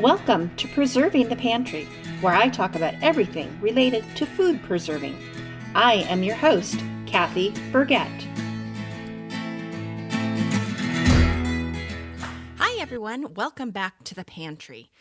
Welcome to Preserving the Pantry, where I talk about everything related to food preserving. I am your host, Kathy Burgett. Hi everyone, welcome back to the pantry.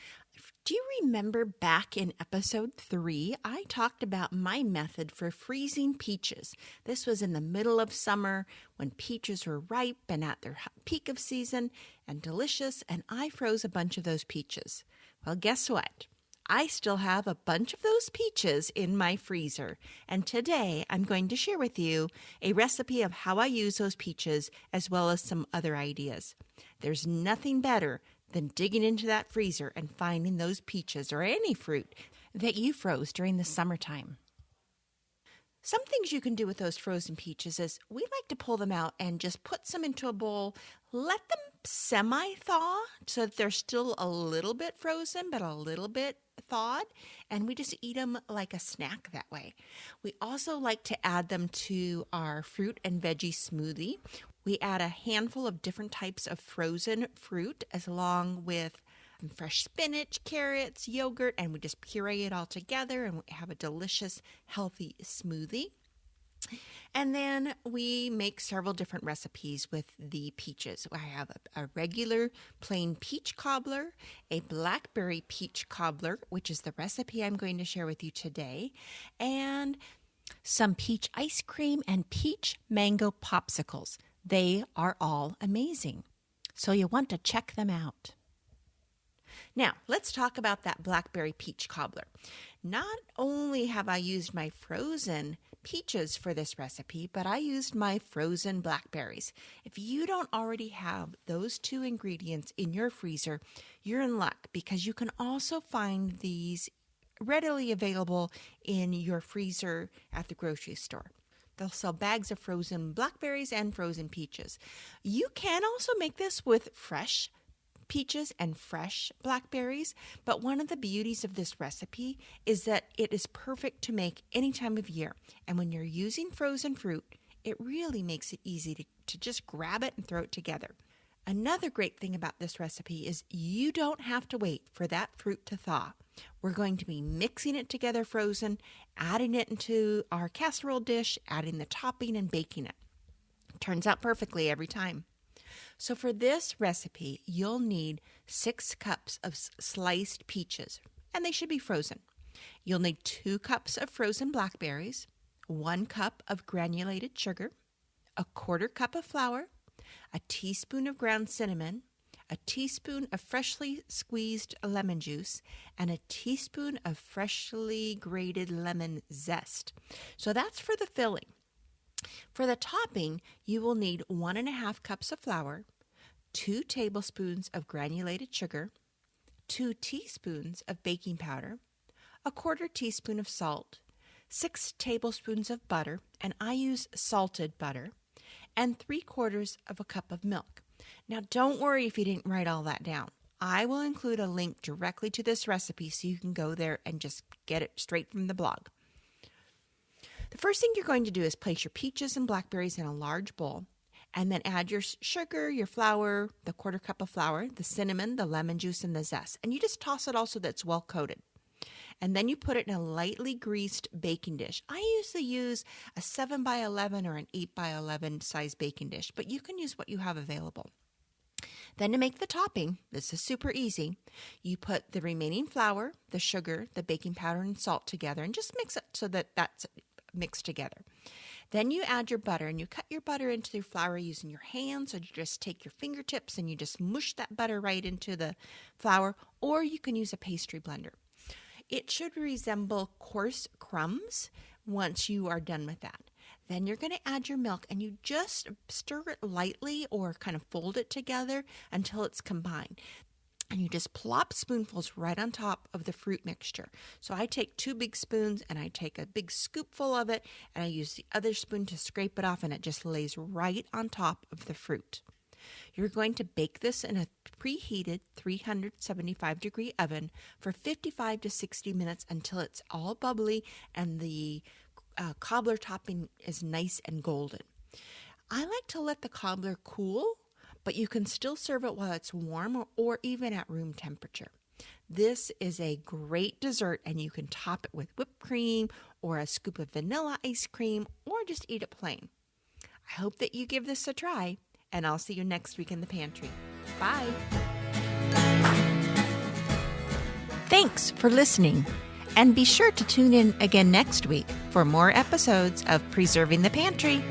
Do you remember back in episode 3, I talked about my method for freezing peaches. This was in the middle of summer when peaches were ripe and at their peak of season and delicious, and I froze a bunch of those peaches. Well, guess what? I still have a bunch of those peaches in my freezer, and today I'm going to share with you a recipe of how I use those peaches as well as some other ideas. There's nothing better than digging into that freezer and finding those peaches or any fruit that you froze during the summertime. Some things you can do with those frozen peaches is we like to pull them out and just put some into a bowl, let them semi-thaw so that they're still a little bit frozen but a little bit thawed, and we just eat them like a snack that way. We also like to add them to our fruit and veggie smoothie. We add a handful of different types of frozen fruit along with fresh spinach, carrots, yogurt, and we just puree it all together and we have a delicious, healthy smoothie. And then we make several different recipes with the peaches. I have a regular plain peach cobbler, a Blackberry Peach Cobbler, which is the recipe I'm going to share with you today, and some peach ice cream and peach mango popsicles. They are all amazing, so you'll want to check them out. Now, let's talk about that Blackberry Peach Cobbler. Not only have I used my frozen peaches for this recipe, but I used my frozen blackberries. If you don't already have those two ingredients in your freezer, you're in luck because you can also find these readily available in your freezer at the grocery store. They'll sell bags of frozen blackberries and frozen peaches. You can also make this with fresh peaches and fresh blackberries, but one of the beauties of this recipe is that it is perfect to make any time of year. And when you're using frozen fruit, it really makes it easy to just grab it and throw it together. Another great thing about this recipe is you don't have to wait for that fruit to thaw. We're going to be mixing it together frozen, adding it into our casserole dish, adding the topping and baking it. Turns out perfectly every time. So for this recipe, you'll need 6 cups of sliced peaches, and they should be frozen. You'll need 2 cups of frozen blackberries, 1 cup of granulated sugar, a 1/4 cup of flour, a teaspoon of ground cinnamon, a teaspoon of freshly squeezed lemon juice, and a teaspoon of freshly grated lemon zest. So that's for the filling. For the topping, you will need 1.5 cups of flour, 2 tablespoons of granulated sugar, 2 teaspoons of baking powder, a 1/4 teaspoon of salt, 6 tablespoons of butter, and I use salted butter, and 3/4 of a cup of milk. Now, don't worry if you didn't write all that down. I will include a link directly to this recipe so you can go there and just get it straight from the blog. The first thing you're going to do is place your peaches and blackberries in a large bowl, and then add your sugar, your flour, the 1/4 cup of flour, the cinnamon, the lemon juice, and the zest. And you just toss it all so that it's well coated. And then you put it in a lightly greased baking dish. I usually use a 7 by 11 or an 8 by 11 size baking dish, but you can use what you have available. Then to make the topping, this is super easy, you put the remaining flour, the sugar, the baking powder, and salt together and just mix it so that that's mixed together. Then you add your butter, and you cut your butter into your flour using your hands, or you just take your fingertips and you just mush that butter right into the flour, or you can use a pastry blender. It should resemble coarse crumbs once you are done with that. Then you're going to add your milk, and you just stir it lightly or kind of fold it together until it's combined. And you just plop spoonfuls right on top of the fruit mixture. So I take 2 big spoons and I take a big scoopful of it, and I use the other spoon to scrape it off, and it just lays right on top of the fruit. You're going to bake this in a preheated 375-degree oven for 55 to 60 minutes until it's all bubbly and the cobbler topping is nice and golden. I like to let the cobbler cool, but you can still serve it while it's warm or even at room temperature. This is a great dessert, and you can top it with whipped cream or a scoop of vanilla ice cream, or just eat it plain. I hope that you give this a try, and I'll see you next week in the pantry. Bye. Thanks for listening, and be sure to tune in again next week for more episodes of Preserving the Pantry.